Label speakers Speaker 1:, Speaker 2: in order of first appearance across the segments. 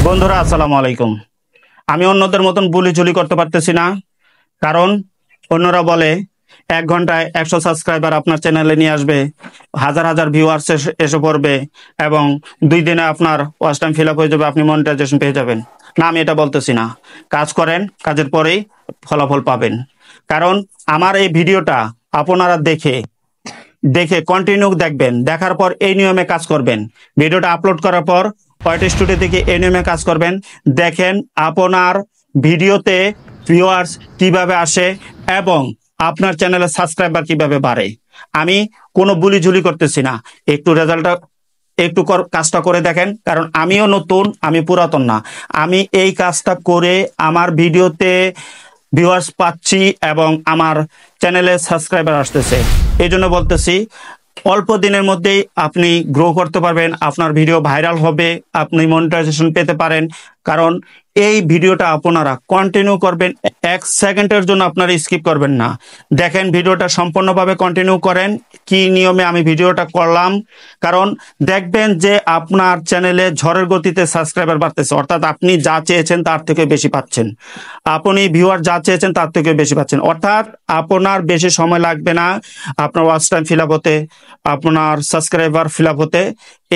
Speaker 1: বন্ধুরা আসসালামু আলাইকুম। আমি অন্যদের মতন বুলি ঝুলি করতে পারতেছি না, কারণ অন্যরা বলে 1 ঘন্টায় 100 সাবস্ক্রাইবার আপনার চ্যানেলে নিয়ে আসবে, হাজার হাজার ভিউয়ার্স এসে পড়বে এবং 2 দিনে আপনার ওয়াচ টাইম ফিল আপ হয়ে যাবে, আপনি মনিটাইজেশন পেয়ে যাবেন। না, আমি এটা বলতেছি না। কাজ করেন, কাজের পরেই ফলাফল পাবেন। কারণ আমার এই ভিডিওটা আপনারা দেখে দেখে কন্টিনিউ দেখবেন, দেখার পর এই নিয়মে কাজ করবেন। ভিডিওটা আপলোড করার পর ওয়াইটি স্টুডিও থেকে এই নিয়মে কাজ করবেন। দেখেন আপনার ভিডিওতে ভিউয়ার্স কিভাবে আসে এবং আপনার চ্যানেলে সাবস্ক্রাইবার কিভাবে বাড়ে। আমি কোনো বুলি ঝুলি করতেছি না, একটু রেজাল্টটা একটু কাজটা করে দেখেন, কারণ আমিও নতুন, আমি পুরাতন না। আমি এই কাজটা করে আমার ভিডিওতে ভিউয়ার্স পাচ্ছি এবং আমার চ্যানেলে সাবস্ক্রাইবার আসতেছে। এই জন্য বলতেছি, অল্প দিনের মধ্যেই আপনি গ্রো করতে পারবেন, আপনার ভিডিও ভাইরাল হবে, আপনি মনিটাইজেশন পেতে পারেন। কারণ এই ভিডিওটা আপনারা কন্টিনিউ করবেন, 1 সেকেন্ডের জন্য আপনারা স্কিপ করবেন না। দেখেন, ভিডিওটা সম্পূর্ণভাবে কন্টিনিউ করেন কি নিয়মে আমি ভিডিওটা করলাম। কারণ দেখবেন যে আপনার চ্যানেলে ঝড়ের গতিতে সাবস্ক্রাইবার বাড়তেছে, অর্থাৎ আপনি যা চেয়েছেন তার থেকে বেশি পাচ্ছেন, আপনি ভিউয়ার যা চেয়েছেন তার থেকে বেশি পাচ্ছেন। অর্থাৎ আপনার বেশি সময় লাগবে না আপনার ওয়াচ টাইম ফিল আপ হতে, আপনার সাবস্ক্রাইবার ফিল আপ হতে।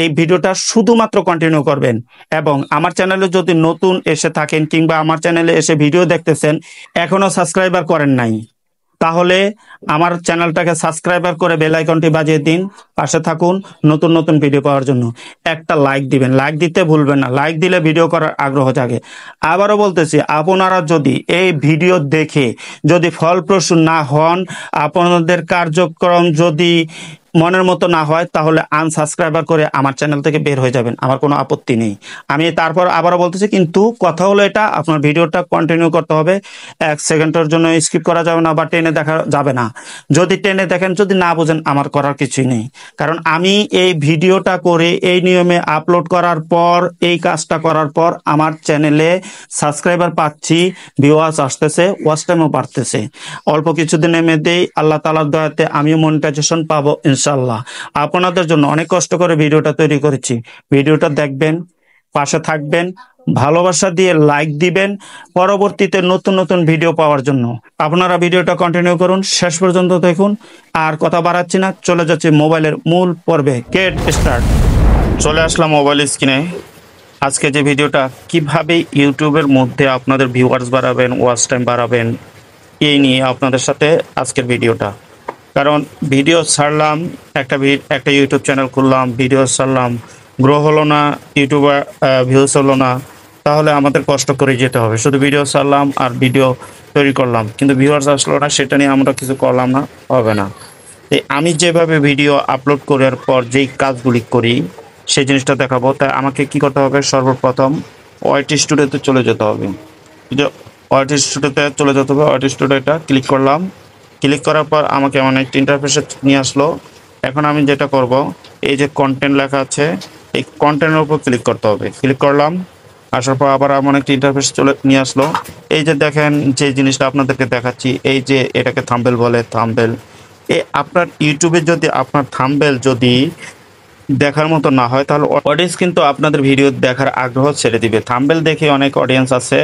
Speaker 1: এই ভিডিওটা শুধুমাত্র কন্টিনিউ করবেন। এবং আমার চ্যানেলে যদি নতুন এসে থাকেন কিংবা আমার চ্যানেলে এসে ভিডিও দেখতেছেন, এখনো সাবস্ক্রাইবার করেন নাই, তাহলে আমার চ্যানেলটাকে সাবস্ক্রাইবার করে বেল আইকনটি বাজিয়ে দিন, পাশে থাকুন নতুন নতুন ভিডিও পাওয়ার জন্য। একটা লাইক দিবেন, লাইক দিতে ভুলবেন না, লাইক দিলে ভিডিও করার আগ্রহ জাগে। আবারও বলতেছি, আপনারা যদি এই ভিডিও দেখে যদি ফলপ্রসূ না হন, আপনাদের কার্যক্রম যদি মনের মতো না হয়, তাহলে আনসাবস্ক্রাইবার করে আমার চ্যানেল থেকে বের হয়ে যাবেন, আমার কোনো আপত্তি নেই। আমি তারপর আবারও বলতেছি, কিন্তু কথা হলো এটা, আপনার ভিডিওটা কন্টিনিউ করতে হবে, 1 সেকেন্ডের জন্য স্কিপ করা যাবে না বা টেনে দেখা যাবে না। যদি টেনে দেখেন, যদি না বোঝেন, আমার করার কিছুই নেই। কারণ আমি এই ভিডিওটা করে এই নিয়মে আপলোড করার পর, এই কাজটা করার পর আমার চ্যানেলে সাবস্ক্রাইবার পাচ্ছি, ভিউয়ার্স আসতেছে, ওয়াচ টাইমও বাড়তেছে। অল্প কিছুদিনের মধ্যেই আল্লাহ তাআলার দয়াতে আমিও মনিটাইজেশন পাবো ইনশাল্লাহ। আপনাদের জন্য অনেক কষ্ট করে ভিডিওটা তৈরি করেছি। ভিডিওটা দেখবেন, পাশে থাকবেন, ভালোবাসা দিয়ে লাইক দিবেন পরবর্তীতে নতুন নতুন ভিডিও পাওয়ার জন্য। আপনারা ভিডিওটা কন্টিনিউ করুন, শেষ পর্যন্ত দেখুন। আর কথা বাড়াচ্ছি না, চলে যাচ্ছি মোবাইলের মূল পর্বে। Get start. চলে আসলাম মোবাইল স্ক্রিনে। আজকে যে ভিডিওটা, কিভাবে ইউটিউবের মধ্যে আপনাদের ভিউয়ার্স বাড়াবেন, ওয়াচ টাইম বাড়াবেন, এই নিয়ে আপনাদের সাথে আজকের ভিডিওটা। কারণ ভিডিও ছাড়লাম, একটা ইউটিউব চ্যানেল খুললাম, ভিডিও ছাড়লাম, গ্রো হলো না, ইউটিউবার ভিউজ হলো না, তাহলে আমাদের কষ্ট করে যেতে হবে। শুধু ভিডিও ছাড়লাম আর ভিডিও তৈরি করলাম, কিন্তু ভিউয়ার্স আসলো না, সেটা নিয়ে আমরা কিছু করলাম না, হবে না। আমি যেভাবে ভিডিও আপলোড করার পর যেই কাজগুলি করি, সেই জিনিসটা দেখাবো। তাই আমাকে কি করতে হবে, সর্বপ্রথম ওয়াইটি স্টুডিওতে চলে যেতে হবে। ওয়াইটি স্টুডিওতে চলে যেতে হবে। ওয়াইটি স্টুডিওটা ক্লিক করলাম। ক্লিক করার পর আমাকে এমন একটা ইন্টারফেসে নিয়ে আসলো। এখন আমি যেটা করব, এই যে কন্টেন্ট লেখা আছে, এই কন্টেন্টের উপর ক্লিক করতে হবে। ক্লিক করলাম, আসার পর আবার এমন একটা ইন্টারফেস নিয়ে আসলো। এই যে দেখেন, যে জিনিসটা আপনাদেরকে দেখাচ্ছি, এই যে এটাকে থাম্বনেল বলে। থাম্বনেল, আপনার ইউটিউবে যদি আপনার থাম্বনেল যদি দেখার মতো না হয়, তাহলে অডিয়েন্স কিন্তু আপনাদের ভিডিও দেখার আগ্রহ ছেড়ে দিবে। থাম্বনেল দেখে অনেক অডিয়েন্স আছে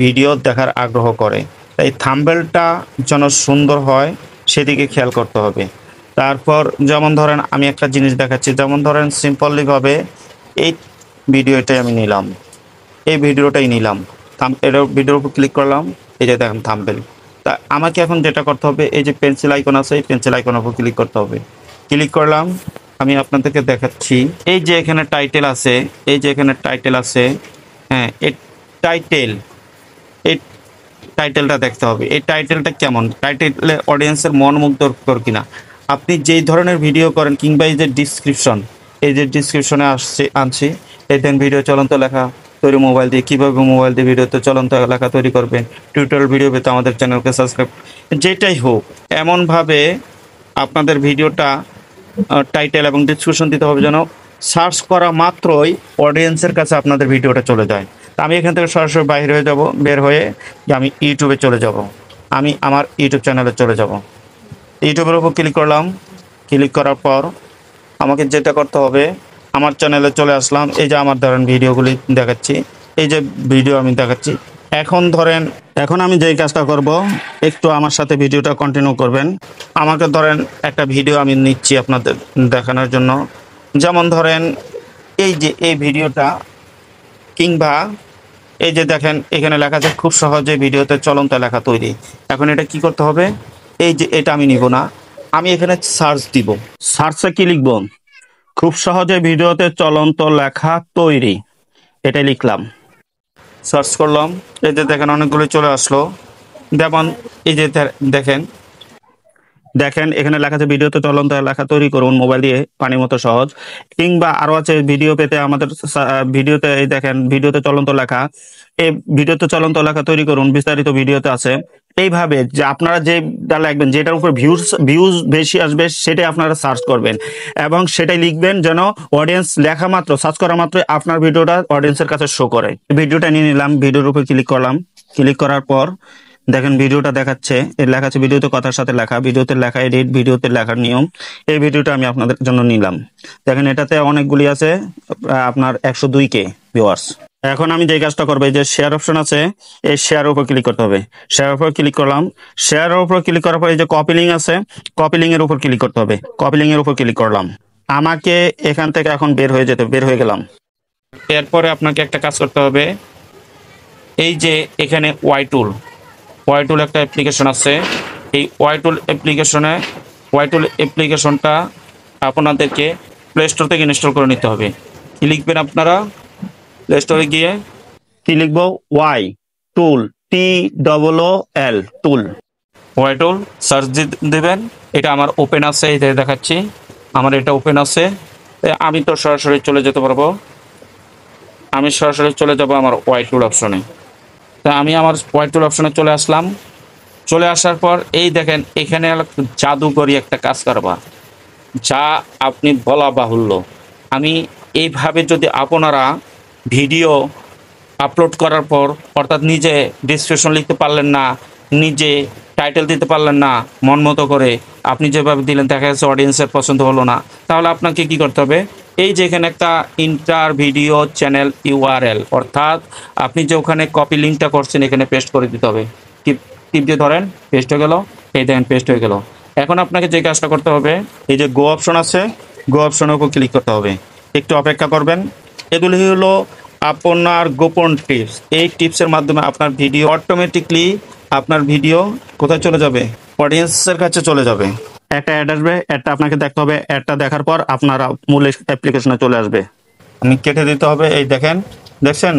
Speaker 1: ভিডিও দেখার আগ্রহ করে। তাই থাম্বনেলটা যেন সুন্দর হয়, সেদিকে খেয়াল করতে হবে। তারপর যেমন ধরেন, আমি একটা জিনিস দেখাচ্ছি, যেমন ধরেন সিম্পলিভাবে এই ভিডিওটাই আমি নিলাম, এই ভিডিওটাই নিলাম, এটা ভিডিওর উপর ক্লিক করলাম, এই যে দেখেন থাম্বনেল। তা আমাকে এখন যেটা করতে হবে, এই যে পেন্সিল আইকন আছে, এই পেন্সিল আইকনের উপর ক্লিক করতে হবে। ক্লিক করলাম, আমি আপনাদেরকে দেখাচ্ছি, এই যে এখানে টাইটেল আছে, এই যে এখানে টাইটেল আছে, হ্যাঁ, এই টাইটেলটা দেখতে হবে। এই টাইটেলটা কেমন, টাইটেলে অডিয়েন্সের মন মুগ্ধকর কিনা। আপনি যেই ধরনের ভিডিও করেন, কিংবা এই যে ডিসক্রিপশন, এই যে ডিসক্রিপশনে আনছি, এই দেন ভিডিও চলন্ত লেখা তৈরি মোবাইল দিয়ে, কীভাবে মোবাইল দিয়ে ভিডিওতে চলন্ত লেখা তৈরি করবেন, টিউটোরিয়াল ভিডিও পেতে আমাদের চ্যানেলকে সাবস্ক্রাইব, যেটাই হোক, এমনভাবে আপনাদের ভিডিওটা টাইটেল এবং ডিসক্রিপশন দিতে হবে, যেন সার্চ করা মাত্রই অডিয়েন্সের কাছে আপনাদের ভিডিওটা চলে যায়। তা আমি এখান থেকে সরাসরি বাইরে হয়ে যাব, বের হয়ে আমি ইউটিউবে চলে যাব, আমি আমার ইউটিউব চ্যানেলে চলে যাব। ইউটিউবের উপর ক্লিক করলাম। ক্লিক করার পর আমাকে যেটা করতে হবে, আমার চ্যানেলে চলে আসলাম। এই যে আমার ধরেন ভিডিওগুলি দেখাচ্ছি, এই যে ভিডিও আমি দেখাচ্ছি। এখন আমি যেই কাজটা করব, একটু আমার সাথে ভিডিওটা কন্টিনিউ করবেন। আমাকে ধরেন একটা ভিডিও আমি নিচ্ছি আপনাদের দেখানোর জন্য। যেমন ধরেন এই যে এই ভিডিওটা, কিংবা এই যে দেখেন এখানে লেখা আছে খুব সহজে ভিডিওতে চলন্ত লেখা তৈরি। এখন এটা কি করতে হবে, এই যে এটা আমি নিব না, আমি এখানে সার্চ দিব। সার্চে কি লিখব, খুব সহজে ভিডিওতে চলন্ত লেখা তৈরি, এটাই লিখলাম। সার্চ করলাম, এই যে দেখেন অনেকগুলো চলে আসলো। যেমন এই যে দেখেন দেখেন এখানে লেখা আছে ভিডিওতে চলন্ত লেখা তৈরি করুন মোবাইল দিয়ে, পানির মতো সহজ। কিংবা আরো আছে ভিডিও পেতে আমাদের ভিডিওতে, এই দেখেন ভিডিওতে চলন্ত লেখা, এই ভিডিওতে চলন্ত লেখা তৈরি করুন, বিস্তারিত ভিডিওতে আছে। এইভাবে যে আপনারা যেটা লিখবেন, যেটার উপর ভিউজ বেশি আসবে সেটাই আপনারা সার্চ করবেন এবং সেটাই লিখবেন, যেন অডিয়েন্স লেখা মাত্র, সার্চ করা মাত্র আপনার ভিডিওটা অডিয়েন্সের কাছে শো করে। ভিডিওটা নিয়ে নিলাম, ভিডিওর উপর ক্লিক করলাম। ক্লিক করার পর দেখেন ভিডিওটা দেখাচ্ছে, এর লেখা আছে ভিডিওতে কথার সাথে লেখা, ভিডিওতে লেখা এডিট, ভিডিওতে লেখার নিয়ম। এই ভিডিওটা আমি আপনাদের জন্য নিলাম। দেখেন এটাতে অনেকগুলি আছে, আপনার 102K ভিউয়ার্স। এখন আমি যে কাজটা করবো, এই যে শেয়ার অপশন আছে, এই শেয়ারের উপর ক্লিক করতে হবে। শেয়ার উপর ক্লিক করলাম। শেয়ারের উপর ক্লিক করার পর এই যে কপি লিঙ্ক আছে, কপি লিঙ্কের উপর ক্লিক করতে হবে। কপি লিঙ্কের উপর ক্লিক করলাম। আমাকে এখান থেকে এখন বের হয়ে গেলাম। এরপরে আপনাকে একটা কাজ করতে হবে, এই যে এখানে ওয়াই টুল একটা অ্যাপ্লিকেশন আছে। এই ওয়াই টুল অ্যাপ্লিকেশনটা আপনাদেরকে প্লে স্টোর থেকে ইনস্টল করে নিতে হবে। কি লিখবেন আপনারা, প্লে স্টোরে গিয়ে কি লিখবো, ওয়াই টুল, TOOL টুল, ওয়াই টুল সার্চ দেবেন। এটা আমার ওপেন আছে, এই দেখাচ্ছি আমার এটা ওপেন আছে। আমি তো সরাসরি চলে যেতে পারবো, আমি সরাসরি চলে যাব আমার ওয়াই টুল অপশনে। তা আমি আমার ওয়াই টুল অপশনে চলে আসলাম। চলে আসার পর এই দেখেন এখানে জাদুকরি একটা কাজ কারবার, যা আপনি বলা বাহুল্য। আমি এইভাবে যদি আপনারা ভিডিও আপলোড করার পর, অর্থাৎ নিজে ডিসক্রিপশন লিখতে পারলেন না, নিজে টাইটেল দিতে পারলেন না মন মতো করে, আপনি যেভাবে দিলেন দেখা যাচ্ছে অডিয়েন্সের পছন্দ হলো না, তাহলে আপনাকে কি করতে হবে, এই যে এখানে একটা ইন্টার ভিডিও চ্যানেল URL, অর্থাৎ আপনি যে ওখানে কপি লিঙ্কটা করছেন এখানে পেস্ট করে দিতে হবে। টিপ দিয়ে ধরেন, পেস্ট হয়ে গেল, এই দেখেন পেস্ট হয়ে গেল। এখন আপনাকে যে কাজটা করতে হবে, এই যে গো অপশন আছে, গো অপশনের উপর ক্লিক করতে হবে। একটু অপেক্ষা করবেন। এগুলি হলো আপনার গোপন টিপস। এই টিপসের মাধ্যমে আপনার ভিডিও অটোমেটিকলি, আপনার ভিডিও কোথায় চলে যাবে, অডিয়েন্সের কাছে চলে যাবে। একটা অ্যাড আসবে, অ্যাডটা আপনাকে দেখতে হবে। অ্যাডটা দেখার পর আপনার মূল অ্যাপ্লিকেশনে চলে আসবে। আমি কেটে দিতে হবে। এই দেখছেন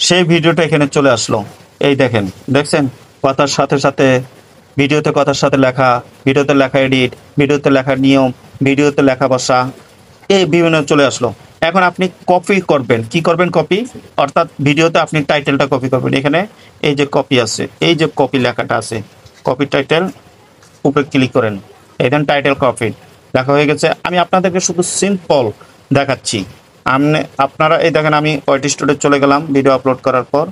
Speaker 1: সেই ভিডিওটা এখানে চলে আসলো। এই দেখছেন কথার সাথে সাথে, ভিডিওতে কথার সাথে লেখা, ভিডিওতে লেখা এডিট, ভিডিওতে লেখার নিয়ম, ভিডিওতে লেখা বসা, এই বিভিন্ন চলে আসলো। এখন আপনি কপি করবেন, কি করবেন, কপি, অর্থাৎ ভিডিওতে আপনি টাইটেলটা কপি করবেন। এখানে এই যে কপি আছে, এই যে কপি লেখাটা আছে, কপি টাইটেল উপরে ক্লিক করেন। এখানে টাইটেল কপি লেখা হয়ে গেছে। আমি আপনাদেরকে শুধু সিম্পল দেখাচ্ছি। আপনারা এই দেখেন, আমি ওয়াইটি স্টুডিও চলে গেলাম ভিডিও আপলোড করার পর।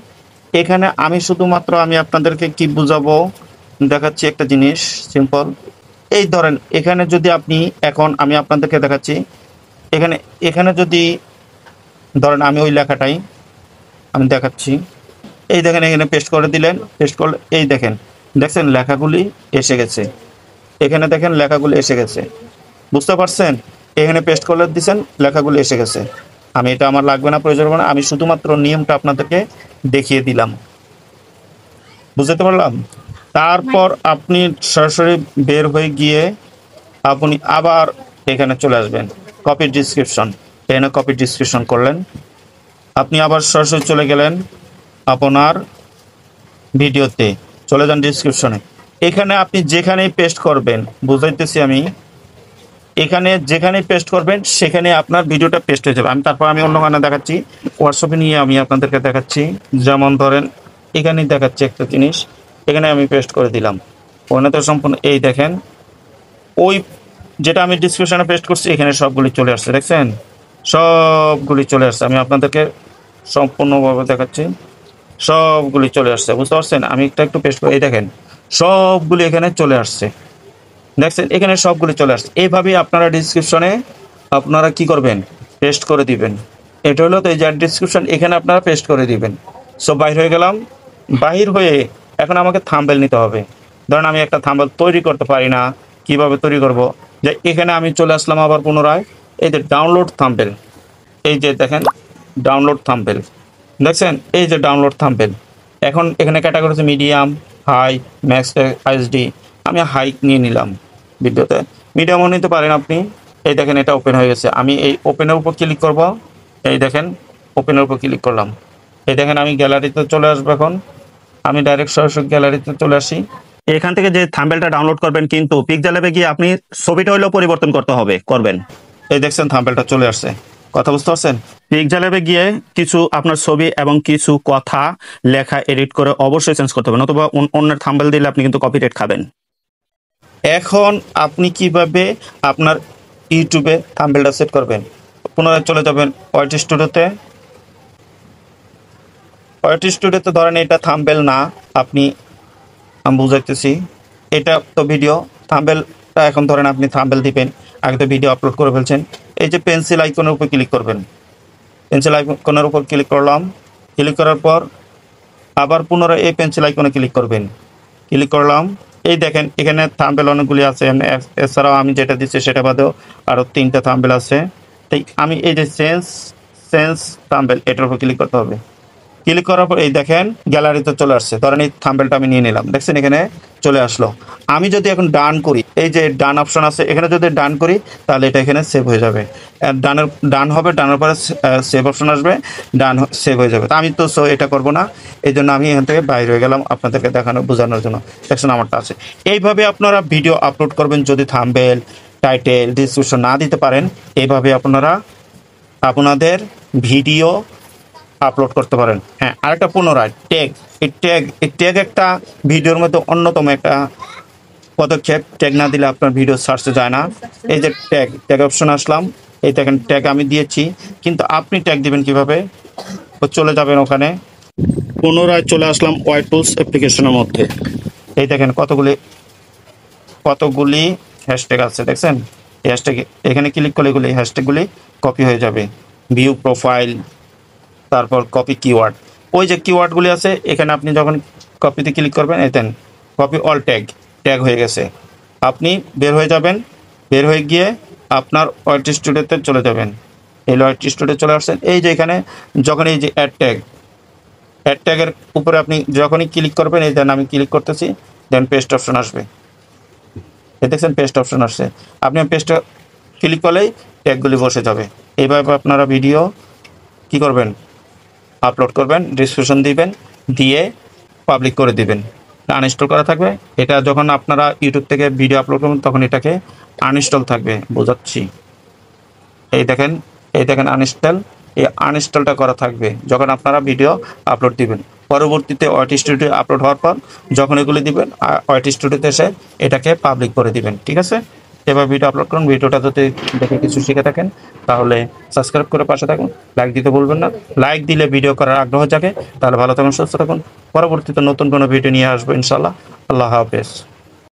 Speaker 1: এখানে আমি শুধুমাত্র আমি আপনাদেরকে কি বুঝাবো দেখাচ্ছি একটা জিনিস সিম্পল। এই ধরেন এখানে যদি আপনি, এখন আমি আপনাদেরকে দেখাচ্ছি, এখানে যদি ধরেন আমি ওই লেখাটাই আমি দেখাচ্ছি। এই দেখেন এখানে পেস্ট করে দিলেন, পেস্ট করলে এই দেখছেন লেখাগুলি এসে গেছে। এখানে দেখেন লেখাগুলি এসে গেছে, বুঝতে পারছেন? এখানে পেস্ট করে দিচ্ছেন, লেখাগুলি এসে গেছে। আমি এটা আমার লাগবে না, প্রয়োজন হবে না। আমি শুধুমাত্র নিয়মটা আপনাদেরকে দেখিয়ে দিলাম, বুঝতে পারলাম? তারপর আপনি সরাসরি বের হয়ে গিয়ে আপনি আবার এখানে চলে আসবেন, কপি ডিসক্রিপশন। এখানে কপি ডিসক্রিপশন করলেন, আপনি আবার সরাসরি চলে গেলেন আপনার ভিডিওতে, চলে যান ডিসক্রিপশনে। এখানে আপনি যেখানেই পেস্ট করবেন, বুঝাইতেছি আমি, এখানে যেখানেই পেস্ট করবেন সেখানে আপনার ভিডিওটা পেস্ট হয়ে যাবে। তারপর আমি অন্য গানে দেখাচ্ছি, হোয়াটসঅ্যাপে নিয়ে আমি আপনাদেরকে দেখাচ্ছি। যেমন ধরেন এখানেই দেখাচ্ছি একটা জিনিস, এখানে আমি পেস্ট করে দিলাম, ওখানে তো সম্পূর্ণ এই দেখেন ওই যেটা আমি ডিসক্রিপশনে পেস্ট করছি এখানে সবগুলি চলে আসছে, দেখছেন সবগুলি চলে আসছে। আমি আপনাদেরকে সম্পূর্ণভাবে দেখাচ্ছি, সবগুলি চলে আসছে, বুঝতে পারছেন? আমি একটু পেস্ট করে এই দেখেন সবগুলি এখানে চলে আসছে, দেখছেন এখানে সবগুলি চলে আসছে। এইভাবেই আপনারা ডিসক্রিপশনে আপনারা কি করবেন, পেস্ট করে দিবেন। এটা হলো তো এই যে ডিসক্রিপশন, এখানে আপনারা পেস্ট করে দিবেন। সো বাইর হয়ে গেলাম। বাহির হয়ে এখন আমাকে থাম্বনেল নিতে হবে। ধরেন আমি একটা থাম্বনেল তৈরি করতে পারি না, কিভাবে তৈরি করব, যে এখানে আমি চলে আসলাম আবার পুনরায় এই যে ডাউনলোড থাম্বনেল, এই যে দেখেন ডাউনলোড থাম্বনেল দেখছেন, এই যে ডাউনলোড থাম্বনেল। এখন এখানে ক্যাটাগরি হচ্ছে মিডিয়াম, হাই, ম্যাক্স, এইচডি। আমি হাই নিয়ে নিলাম ভিডিওতে, মিডিয়ামও নিতে পারেন আপনি। এই দেখেন এটা ওপেন হয়ে গেছে। আমি এই ওপেনের উপর ক্লিক করব। এই দেখেন ওপেনের উপর ক্লিক করলাম। এই দেখেন আমি গ্যালারিতে চলে আসবো। এখন আমি ডাইরেক্ট সরাসরি গ্যালারিতে চলে আসি। এখান থেকে যে থাম্বনেলটা ডাউনলোড করবেন, কিন্তু পিক্সেল ল্যাবে গিয়ে আপনি ছবিটা হলেও পরিবর্তন করবেন। এই দেখছেন থাম্বনেলটা চলে আসছে। কথা বুঝতে পারছেন? পিক্সেল ল্যাবে গিয়ে কিছু আপনার ছবি এবং কিছু কথা লেখা এডিট করে অবশ্যই চেঞ্জ করতে হবে, নতুবা অন্যের থাম্বনেল দিলে আপনি কিন্তু কপিরাইট খাবেন। এখন আপনি কিভাবে আপনার ইউটিউবে থাম্বনেলটা সেট করবেন? পুনরায় চলে যাবেন ওয়াইট স্টুডিওতে। ওয়াইট স্টুডিওতে ধরেন এটা থাম্বনেল না, আমি বুঝাইতেছি, এটা তো ভিডিও। থাম্বনেলটা এখন ধরেন আপনি থাম্বনেল দিবেন, আগে তো ভিডিও আপলোড করে ফেলছেন। এই যে পেন্সিল আইকনের উপর ক্লিক করবেন। পেন্সিল আইকনের উপর ক্লিক করলাম। ক্লিক করার পর আবার পুনরায় এই পেন্সিল আইকনে ক্লিক করবেন। ক্লিক করলাম। এই দেখেন এখানে থাম্বনেল অনেকগুলি আছে। এছাড়াও আমি যেটা দিচ্ছি সেটা বাদেও আরও 3টা থাম্বনেল আছে। তাই আমি এই যে চেঞ্জ থাম্বনেল, এটার উপর ক্লিক করতে হবে। ক্লিক করার পর এই দেখেন গ্যালারিতে চলে আসছে। ধরেন এই থাম্বনেলটা আমি নিয়ে নিলাম, দেখছেন এখানে চলে আসলো। আমি যদি এখন ডান করি, এই যে ডান অপশন আছে, এখানে যদি ডান করি তাহলে এটা এখানে সেভ হয়ে যাবে। ডান হবে, ডানের পরে সেভ অপশন আসবে, ডান সেভ হয়ে যাবে। তা আমি তো এটা করব না, এই জন্য আমি এখান থেকে বাইরে হয়ে গেলাম আপনাদেরকে বোঝানোর জন্য। দেখছেন আমারটা আছে। এইভাবে আপনারা ভিডিও আপলোড করবেন। যদি থাম্বনেল, টাইটেল, ডিসক্রিপশন না দিতে পারেন, এইভাবে আপনারা আপনাদের ভিডিও আপলোড করতে পারেন। হ্যাঁ, আরেকটা পুনরায় ট্যাগ, এই ট্যাগ একটা ভিডিওর মধ্যে অন্যতম একটা পদক্ষেপ। ট্যাগ না দিলে আপনার ভিডিও সার্চে যায় না। এই যে ট্যাগ অপশন আসলাম, এই দেখেন ট্যাগ আমি দিয়েছি, কিন্তু আপনি ট্যাগ দিবেন কিভাবে? চলে যাবেন ওখানে, পুনরায় চলে আসলাম ওয়াইড টুলস অ্যাপ্লিকেশনের মধ্যে। এই দেখেন কতগুলি হ্যাশট্যাগ আছে, দেখছেন? এই হ্যাশট্যাগ এখানে ক্লিক করলে এগুলি হ্যাশট্যাগুলি কপি হয়ে যাবে। ভিউ প্রোফাইল, তারপর কপি কিওয়ার্ড, ওই যে কিওয়ার্ডগুলি আছে এখানে আপনি যখন কপিতে ক্লিক করবেন, এই দেন কপি অল ট্যাগ হয়ে গেছে। আপনি বের হয়ে যাবেন, বের হয়ে গিয়ে আপনার ওয়াইট স্টুডিওতে চলে যাবেন। এই ওয়াইট স্টুডিও চলে আসছেন। এই যে এখানে যখন এই যে অ্যাড ট্যাগের উপরে আপনি যখনই ক্লিক করবেন, এই দেন আমি ক্লিক করতেছি, দেন পেস্ট অপশন আসবে। এই দেখছেন পেস্ট অপশন আসছে। আপনি পেস্টে ক্লিক করলেই ট্যাগগুলি বসে যাবে। এইভাবে আপনারা ভিডিও কি করবেন? আপলোড করবেন, ডিসক্রিপশন দিবেন, দিয়ে পাবলিক করে দিবেন। আনইনস্টল করা থাকবে। এটা যখন আপনারা ইউটিউব থেকে ভিডিও আপলোড করবেন তখন এটাকে আনইনস্টল থাকবে, বোঝাচ্ছি। এই দেখেন আনইনস্টল, এই আনইনস্টলটা করা থাকবে যখন আপনারা ভিডিও আপলোড দিবেন। পরবর্তীতে ওয়াইট স্টুডিও আপলোড হওয়ার পর যখন এগুলি দিবেন, ওয়াইট স্টুডিওতে এসে এটাকে পাবলিক করে দিবেন। ঠিক আছে? এবার ভিডিও আপলোড করুন। ভিডিওটা যদি দেখে কিছু শিখে থাকেন তাহলে সাবস্ক্রাইব করে পাশে থাকুন। লাইক দিতে ভুলবেন না। লাইক দিলে ভিডিও করার আগ্রহ জাগে। তাহলে ভালো থাকুন, সুস্থ থাকুন। পরবর্তীতে নতুন কোনো ভিডিও নিয়ে আসবো ইনশাআল্লাহ। আল্লাহ হাফেজ।